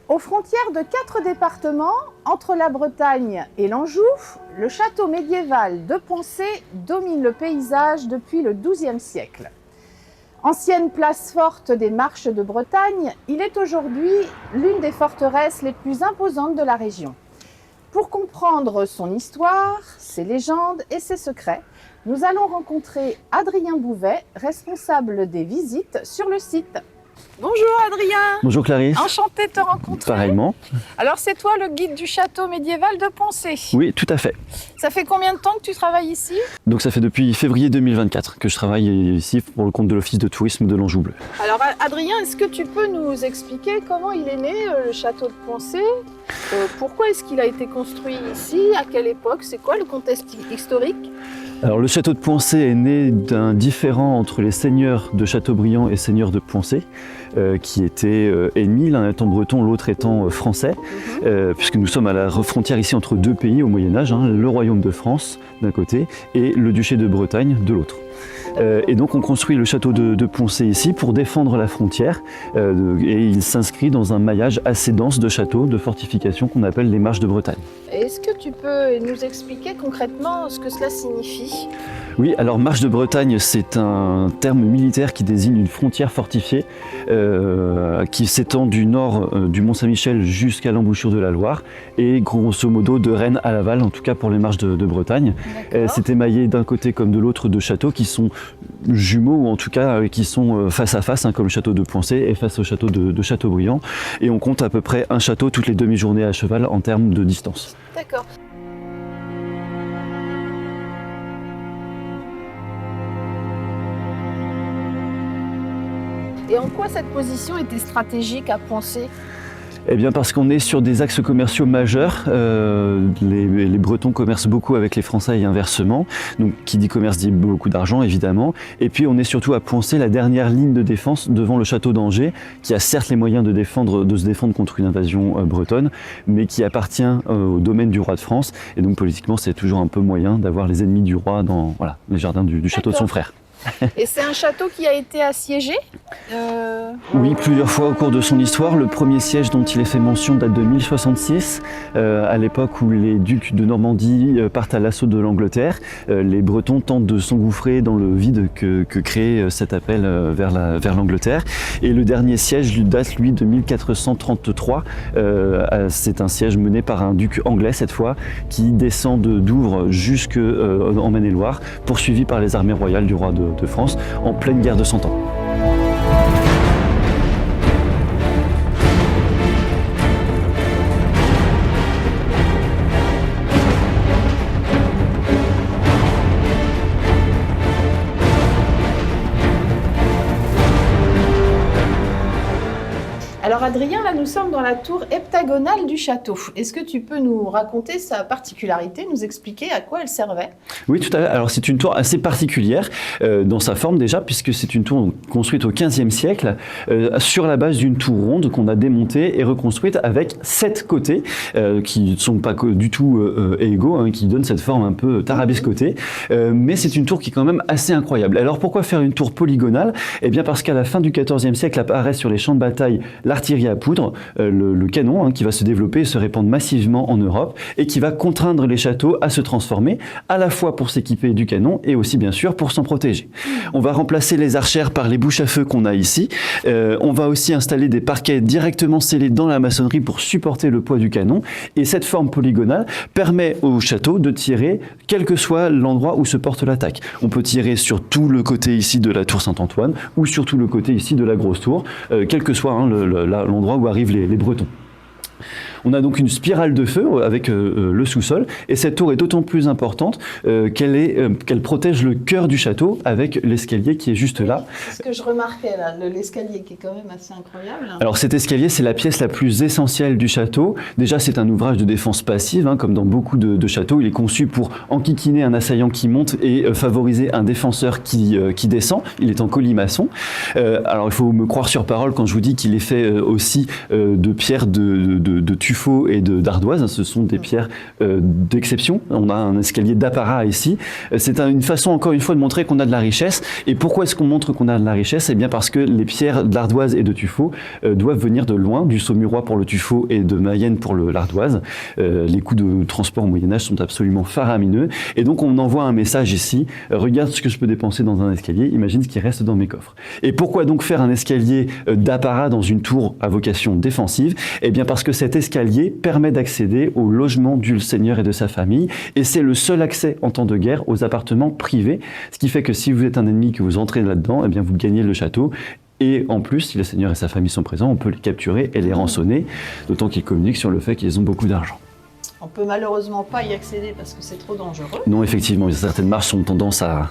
Aux frontières de 4 départements, entre la Bretagne et l'Anjou, le château médiéval de Poncé domine le paysage depuis le XIIe siècle. Ancienne place forte des Marches de Bretagne, il est aujourd'hui l'une des forteresses les plus imposantes de la région. Pour comprendre son histoire, ses légendes et ses secrets, nous allons rencontrer Adrien Bouvet, responsable des visites sur le site. Bonjour Adrien. Bonjour Clarisse. Enchanté de te rencontrer. Pareillement. Alors c'est toi le guide du château médiéval de Poncé. Oui, tout à fait. Ça fait combien de temps que tu travailles ici? Donc ça fait depuis février 2024 que je travaille ici pour le compte de l'Office de tourisme de l'Anjou Bleu. Alors Adrien, est-ce que tu peux nous expliquer comment il est né le château de Poncé? Pourquoi est-ce qu'il a été construit ici? À quelle époque? C'est quoi le contexte historique? Alors le château de Poncé est né d'un différend entre les seigneurs de Châteaubriand et seigneurs de Poncé, qui étaient ennemis, l'un étant breton, l'autre étant français, puisque nous sommes à la frontière ici entre deux pays au Moyen-Âge, le royaume de France d'un côté et le duché de Bretagne de l'autre. Et donc on construit le château de Poncé ici pour défendre la frontière et il s'inscrit dans un maillage assez dense de châteaux, de fortifications qu'on appelle les Marches de Bretagne. Est-ce que tu peux nous expliquer concrètement ce que cela signifie? Oui, alors Marche de Bretagne, c'est un terme militaire qui désigne une frontière fortifiée qui s'étend du nord du Mont-Saint-Michel jusqu'à l'embouchure de la Loire et grosso modo de Rennes à Laval, en tout cas pour les Marches de Bretagne. C'est émaillé d'un côté comme de l'autre de châteaux qui sont jumeaux ou en tout cas qui sont face à face, comme le château de Poncé et face au château de Châteaubriand. Et on compte à peu près un château toutes les demi-journées à cheval en termes de distance. D'accord. Et en quoi cette position était stratégique à Poncé? Eh bien parce qu'on est sur des axes commerciaux majeurs. Les Bretons commercent beaucoup avec les Français et inversement. Donc qui dit commerce dit beaucoup d'argent évidemment. Et puis on est surtout à Poncé, la dernière ligne de défense devant le château d'Angers, qui a certes les moyens de se défendre contre une invasion bretonne, mais qui appartient au domaine du roi de France. Et donc politiquement c'est toujours un peu moyen d'avoir les ennemis du roi dans les jardins du château de son frère. Et c'est un château qui a été assiégé? Oui, plusieurs fois au cours de son histoire. Le premier siège dont il est fait mention date de 1066, à l'époque où les ducs de Normandie partent à l'assaut de l'Angleterre. Les Bretons tentent de s'engouffrer dans le vide que crée cet appel vers l'Angleterre. Et le dernier siège date, lui, de 1433. C'est un siège mené par un duc anglais, cette fois, qui descend de Douvres jusqu'en Maine-et-Loire, poursuivi par les armées royales du roi de France en pleine guerre de 100 ans. Alors Adrien, là nous sommes dans la tour heptagonale du château. Est-ce que tu peux nous raconter sa particularité, nous expliquer à quoi elle servait? Oui, tout à fait. Alors c'est une tour assez particulière dans sa forme déjà, puisque c'est une tour construite au XVe siècle sur la base d'une tour ronde qu'on a démontée et reconstruite avec 7 côtés qui ne sont pas du tout égaux, qui donnent cette forme un peu tarabiscotée. Mais c'est une tour qui est quand même assez incroyable. Alors pourquoi faire une tour polygonale? Eh bien parce qu'à la fin du XIVe siècle apparaît sur les champs de bataille l'artillerie à poudre, le canon qui va se développer et se répandre massivement en Europe et qui va contraindre les châteaux à se transformer, à la fois pour s'équiper du canon et aussi bien sûr pour s'en protéger. On va remplacer les archères par les bouches à feu qu'on a ici. On va aussi installer des parquets directement scellés dans la maçonnerie pour supporter le poids du canon. Et cette forme polygonale permet au château de tirer quel que soit l'endroit où se porte l'attaque. On peut tirer sur tout le côté ici de la tour Saint-Antoine ou sur tout le côté ici de la grosse tour, quel que soit l'endroit où arrivent les Bretons. On a donc une spirale de feu avec le sous-sol et cette tour est d'autant plus importante qu'elle protège le cœur du château avec l'escalier qui est juste là. C'est ce que je remarquais là, l'escalier qui est quand même assez incroyable. Alors cet escalier, c'est la pièce la plus essentielle du château. Déjà, c'est un ouvrage de défense passive, comme dans beaucoup de châteaux. Il est conçu pour enquiquiner un assaillant qui monte et favoriser un défenseur qui descend. Il est en colimaçon. Alors il faut me croire sur parole quand je vous dis qu'il est fait aussi de pierres de tuffeau tuffeau et d'ardoise. Ce sont des pierres d'exception. On a un escalier d'apparat ici. C'est une façon, encore une fois, de montrer qu'on a de la richesse. Et pourquoi est-ce qu'on montre qu'on a de la richesse? Eh bien parce que les pierres d'ardoise et de tuffeau doivent venir de loin, du Saumurois pour le tuffeau et de Mayenne pour l'ardoise. Les coûts de transport au Moyen-Âge sont absolument faramineux. Et donc on envoie un message ici, regarde ce que je peux dépenser dans un escalier, imagine ce qui reste dans mes coffres. Et pourquoi donc faire un escalier d'apparat dans une tour à vocation défensive? Eh bien parce que cet escalier permet d'accéder au logement du seigneur et de sa famille, et c'est le seul accès en temps de guerre aux appartements privés, ce qui fait que si vous êtes un ennemi, que vous entrez là-dedans, eh bien vous gagnez le château. Et en plus, si le seigneur et sa famille sont présents, on peut les capturer et les rançonner, d'autant qu'ils communiquent sur le fait qu'ils ont beaucoup d'argent. On peut malheureusement pas y accéder parce que c'est trop dangereux. Non, effectivement, certaines marches ont tendance à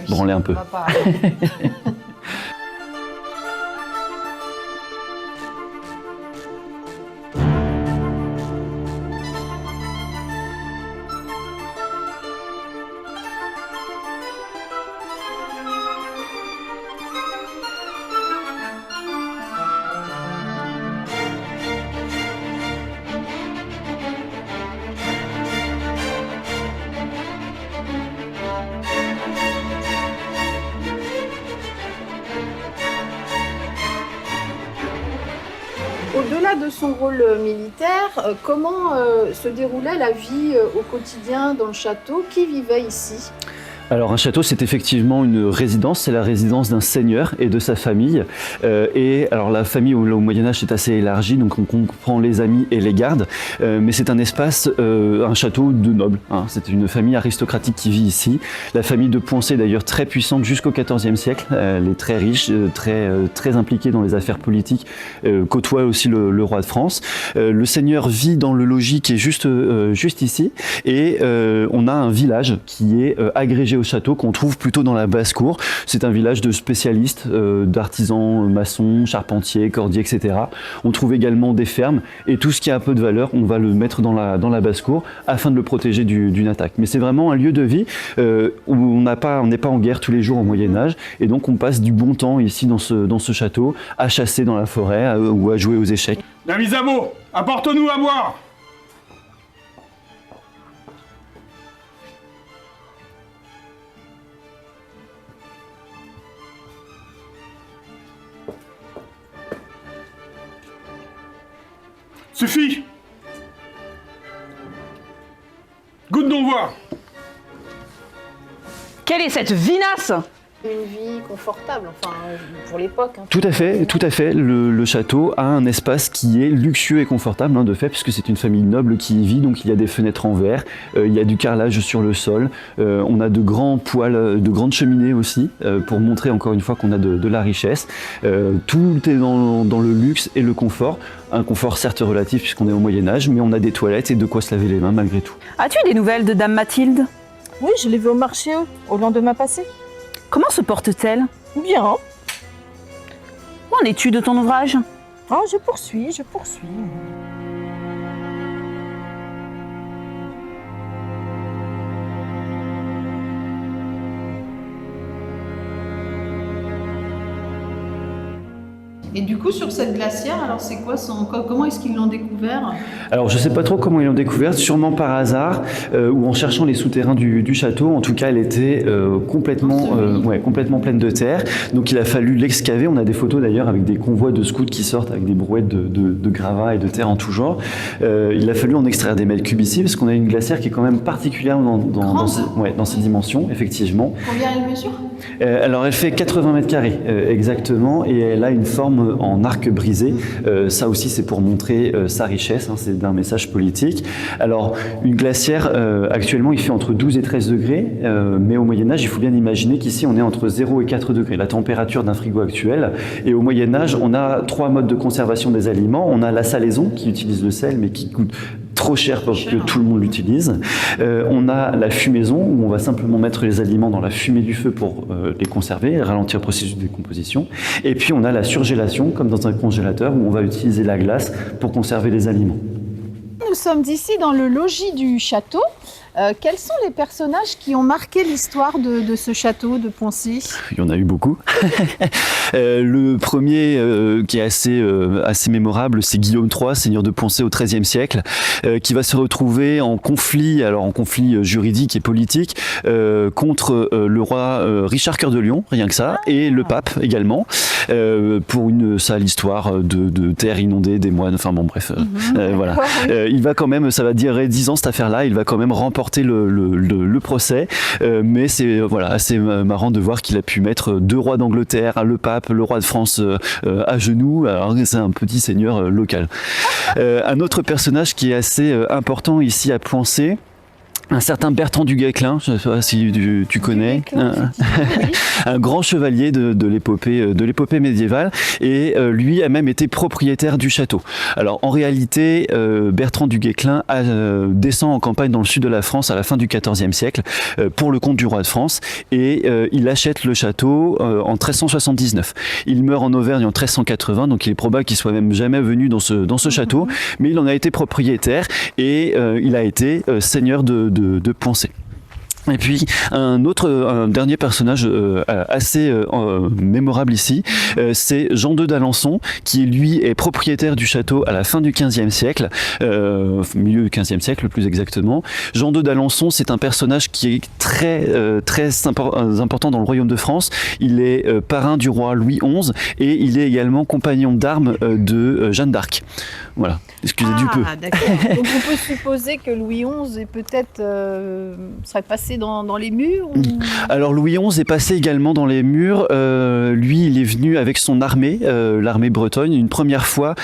branler un peu. Au-delà de son rôle militaire, comment se déroulait la vie au quotidien dans le château? Qui vivait ici? Alors un château, c'est effectivement une résidence, c'est la résidence d'un seigneur et de sa famille. Et alors la famille au Moyen-Âge est assez élargie, donc on comprend les amis et les gardes, mais c'est un espace, un château de nobles. Hein. C'est une famille aristocratique qui vit ici. La famille de Poncé, d'ailleurs très puissante jusqu'au XIVe siècle, elle est très riche, très impliquée dans les affaires politiques, côtoie aussi le roi de France. Le seigneur vit dans le logis qui est juste ici, et on a un village qui est agrégé au château, qu'on trouve plutôt dans la basse-cour. C'est un village de spécialistes, d'artisans, maçons, charpentiers, cordiers, etc. On trouve également des fermes, et tout ce qui a un peu de valeur, on va le mettre dans la basse-cour afin de le protéger d'une attaque. Mais c'est vraiment un lieu de vie où on n'est pas en guerre tous les jours au Moyen-Âge, et donc on passe du bon temps ici dans ce château, à chasser dans la forêt ou à jouer aux échecs. La mise à mot, apporte-nous à boire. Suffit. Goûte donc voir. Quelle est cette vinasse? Une vie confortable, enfin, pour l'époque. Hein. Tout à fait, tout à fait. Le château a un espace qui est luxueux et confortable, hein, de fait, puisque c'est une famille noble qui y vit, donc il y a des fenêtres en verre, il y a du carrelage sur le sol, on a de grands poêles, de grandes cheminées aussi, pour montrer encore une fois qu'on a de la richesse. Tout est dans le luxe et le confort. Un confort certes relatif puisqu'on est au Moyen-Âge, mais on a des toilettes et de quoi se laver les mains malgré tout. As-tu des nouvelles de Dame Mathilde? Oui, je l'ai vue au marché au lendemain passé. Comment se porte-t-elle? Bien. Où en es-tu de ton ouvrage? Oh, je poursuis. Et du coup, sur cette glacière, alors c'est quoi comment est-ce qu'ils l'ont découvert? Alors je ne sais pas trop comment ils l'ont découverte, sûrement par hasard, ou en cherchant les souterrains du château. En tout cas, elle était complètement pleine de terre. Donc il a fallu l'excaver. On a des photos d'ailleurs avec des convois de scouts qui sortent avec des brouettes de gravats et de terre en tout genre. Il a fallu en extraire des mètres cubes ici, parce qu'on a une glacière qui est quand même particulière dans ses dimensions, effectivement. Combien elle mesure? Alors elle fait 80 mètres carrés exactement, et elle a une forme en arc brisé. Ça aussi c'est pour montrer sa richesse, hein, c'est d'un message politique. Alors une glacière, actuellement il fait entre 12 et 13 degrés, mais au Moyen-Âge il faut bien imaginer qu'ici on est entre 0 et 4 degrés, la température d'un frigo actuel. Et au Moyen-Âge on a 3 modes de conservation des aliments. On a la salaison qui utilise le sel mais qui coûte trop cher pour que tout le monde l'utilise. On a la fumaison où on va simplement mettre les aliments dans la fumée du feu pour les conserver, ralentir le processus de décomposition. Et puis on a la surgélation comme dans un congélateur où on va utiliser la glace pour conserver les aliments. Nous sommes ici dans le logis du château Quels sont les personnages qui ont marqué l'histoire de ce château de Poncé? Il y en a eu beaucoup. Le premier qui est assez mémorable, c'est Guillaume III, seigneur de Poncé au XIIIe siècle, qui va se retrouver en conflit juridique et politique contre le roi Richard Cœur de Lion, rien que ça, et le pape également, pour une sale histoire de terre inondée, des moines, enfin bon bref, voilà. Il va quand même, ça va durer 10 ans cette affaire-là, il va quand même remporter le procès, mais c'est assez marrant de voir qu'il a pu mettre 2 rois d'Angleterre, le pape, le roi de France à genoux, alors c'est un petit seigneur local. Un autre personnage qui est assez important ici à Poincé, un certain Bertrand du Guesclin, je ne sais pas si tu connais, un grand chevalier de l'épopée médiévale, et lui a même été propriétaire du château. Alors en réalité, Bertrand du Guesclin descend en campagne dans le sud de la France à la fin du XIVe siècle pour le compte du roi de France, et il achète le château en 1379. Il meurt en Auvergne en 1380, donc il est probable qu'il soit même jamais venu dans ce château, mais il en a été propriétaire et il a été seigneur de Poncé. Et puis un dernier personnage assez mémorable ici, c'est Jean II d'Alençon, qui lui est propriétaire du château à la fin du XVe siècle, milieu du XVe siècle plus exactement. Jean II d'Alençon, c'est un personnage qui est très important dans le royaume de France. Il est parrain du roi Louis XI et il est également compagnon d'armes de Jeanne d'Arc. Voilà, excusez du peu. D'accord. Donc on peut supposer que Louis XI est peut-être serait passé dans les murs ou... Alors Louis XI est passé également dans les murs. Lui, il est venu avec son armée, l'armée bretonne, une première fois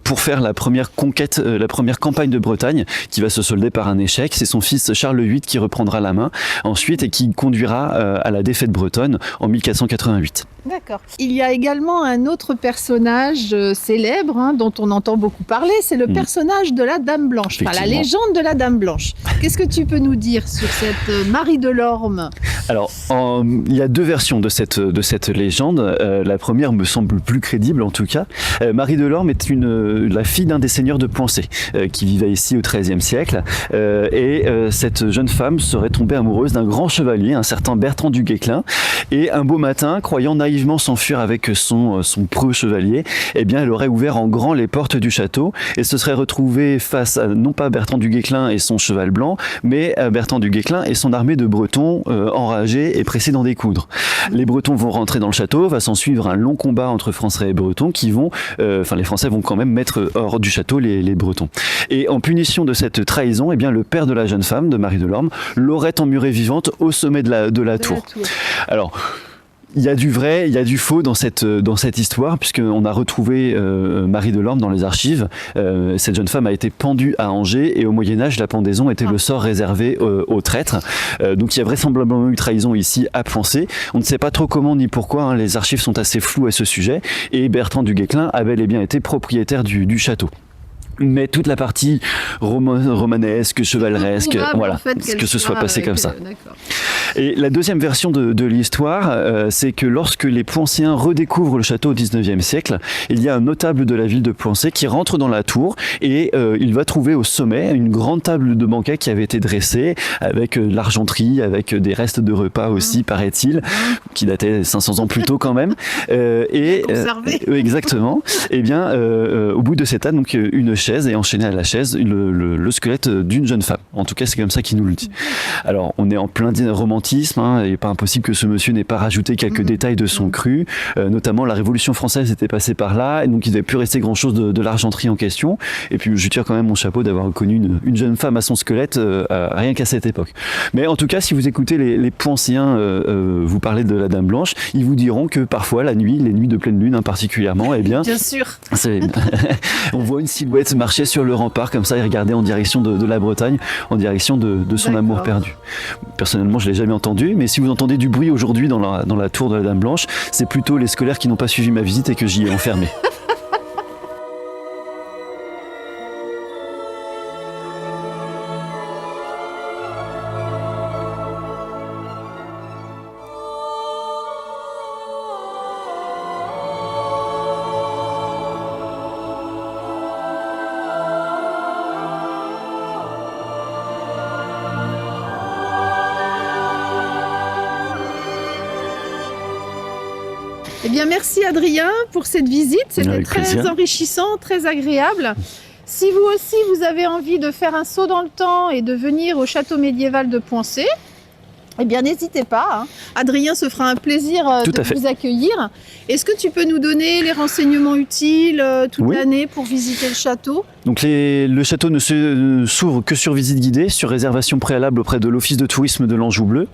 pour faire la première conquête, la première campagne de Bretagne, qui va se solder par un échec. C'est son fils Charles VIII qui reprendra la main ensuite et qui conduira à la défaite bretonne en 1488. D'accord. Il y a également un autre personnage célèbre dont on entend beaucoup parler, c'est le personnage de la Dame Blanche, enfin la légende de la Dame Blanche. Qu'est-ce que tu peux nous dire sur cette Marie Delorme? Alors, il y a 2 versions de cette légende. La première me semble plus crédible en tout cas. Marie Delorme est la fille d'un des seigneurs de Poincé qui vivait ici au XIIIe siècle. Et cette jeune femme serait tombée amoureuse d'un grand chevalier, un certain Bertrand du Guesclin. Et un beau matin, croyant naïvement s'enfuir avec son preux chevalier, eh bien, elle aurait ouvert en grand les portes du château et se serait retrouvée face à non pas Bertrand du Guesclin et son cheval blanc, mais Bertrand du Guesclin et son armée de Bretons enragés et pressés d'en découdre. Les Bretons vont rentrer dans le château, va s'en suivre un long combat entre Français et Bretons qui vont, les Français vont quand même mettre hors du château les Bretons. Et en punition de cette trahison, eh bien, le père de la jeune femme, de Marie Delorme, l'aurait emmurée vivante au sommet de la tour. Alors, il y a du vrai, il y a du faux dans cette histoire, puisqu'on a retrouvé Marie Delorme dans les archives. Cette jeune femme a été pendue à Angers et au Moyen-Âge, la pendaison était le sort réservé aux traîtres. Donc il y a vraisemblablement eu trahison ici à Poincé. On ne sait pas trop comment ni pourquoi, les archives sont assez floues à ce sujet. Et Bertrand du Guesclin a bel et bien été propriétaire du château. Mais toute la partie romanesque, chevaleresque, voilà, que ce soit passé comme ça. Et la deuxième version de l'histoire, c'est que lorsque les Poincéens redécouvrent le château au XIXe siècle, il y a un notable de la ville de Poincé qui rentre dans la tour et il va trouver au sommet une grande table de banquet qui avait été dressée avec l'argenterie, avec des restes de repas aussi, paraît-il, qui dataient 500 ans plus tôt quand même. Exactement. Et bien, au bout de cette table, donc une chaise et enchaîné à la chaise le squelette d'une jeune femme. En tout cas, c'est comme ça qu'il nous le dit. Alors, on est en plein romantisme, il n'est pas impossible que ce monsieur n'ait pas rajouté quelques détails de son cru, notamment la Révolution française était passée par là, et donc il n'avait plus resté grand-chose de l'argenterie en question. Et puis, je tire quand même mon chapeau d'avoir connu une jeune femme à son squelette, rien qu'à cette époque. Mais en tout cas, si vous écoutez les Poincéens vous parler de la Dame Blanche, ils vous diront que parfois, la nuit, les nuits de pleine lune particulièrement, eh bien sûr. On voit une silhouette marcher sur le rempart comme ça et regarder en direction de la Bretagne, en direction de son amour perdu. Personnellement, je ne l'ai jamais entendu, mais si vous entendez du bruit aujourd'hui dans la tour de la Dame Blanche, c'est plutôt les scolaires qui n'ont pas suivi ma visite et que j'y ai enfermé. Eh bien, merci Adrien pour cette visite. C'était Avec très plaisir. enrichissant, très agréable. Si vous aussi, vous avez envie de faire un saut dans le temps et de venir au château médiéval de Poincé, eh bien, n'hésitez pas. Hein. Adrien se fera un plaisir Tout de à fait. vous accueillir. Est-ce que tu peux nous donner les renseignements utiles toute Oui. l'année pour visiter le château? Donc le château ne s'ouvre que sur visite guidée, sur réservation préalable auprès de l'Office de tourisme de l'Anjou Bleu.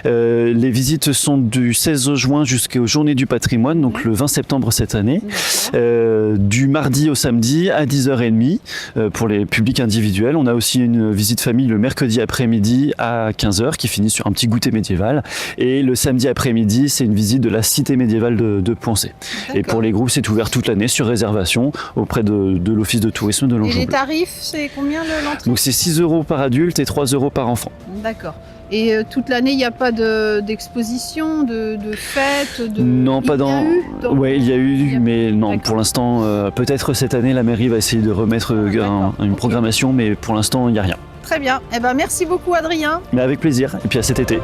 Les visites sont du 16 juin jusqu'aux Journées du patrimoine, donc le 20 septembre cette année. Du mardi au samedi à 10h30 pour les publics individuels. On a aussi une visite famille le mercredi après-midi à 15h qui finit sur un petit goûter médiéval. Et le samedi après-midi, c'est une visite de la cité médiévale de Poincé. Et pour les groupes, c'est ouvert toute l'année sur réservation auprès de l'Office de tourisme de Et l'Anjou les Bleu. tarifs, c'est combien l'entrée? Donc c'est 6 € par adulte et 3 € par enfant. D'accord. Et toute l'année, il n'y a pas d'exposition, de fête Non, pas dans. Ouais, il y a eu, mais non, D'accord. pour l'instant, peut-être cette année, la mairie va essayer de remettre une Ok. programmation, mais pour l'instant, il n'y a rien. Très bien. Eh ben, merci beaucoup, Adrien. Mais avec plaisir, et puis à cet été.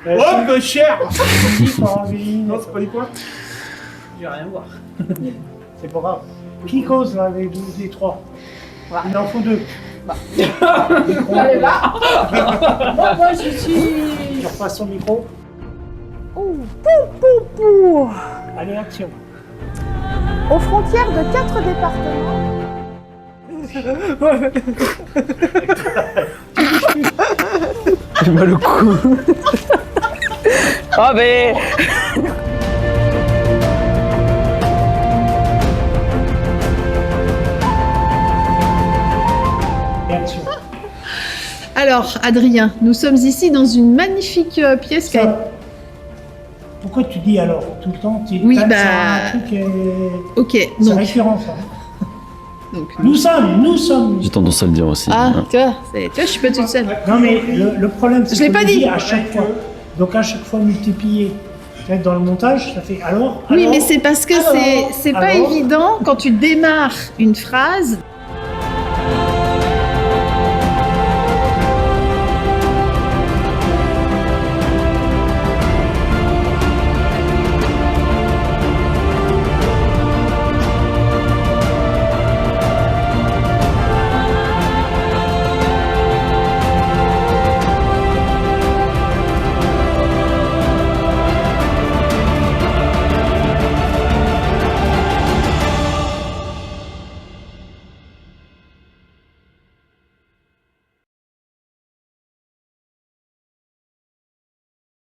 Oh, peu cher. Non, c'est pas du quoi. Je vais rien voir. C'est pas grave. Qui cause là, les trois? Il en faut deux. Allez, va. Moi, je suis... Tu repasses ton micro. Allez, action. Aux frontières de 4 départements. J'ai mal au cou. Oh, mais. Et action. Alors, Adrien, nous sommes ici dans une magnifique pièce qui a... Ça, pourquoi tu dis alors tout le temps? Oui, c'est bah, un truc, Ok, c'est donc... récurrent ça. donc Nous sommes. J'ai tendance à le dire aussi. Ah, hein. tu vois, je suis pas toute seule. Non mais le problème c'est Je l'ai que pas je dit. dis à chaque fois. Donc à chaque fois multiplié. C'est-à-dire que dans le montage, ça fait alors. Oui, alors, mais c'est parce que alors, c'est pas alors. évident quand tu démarres une phrase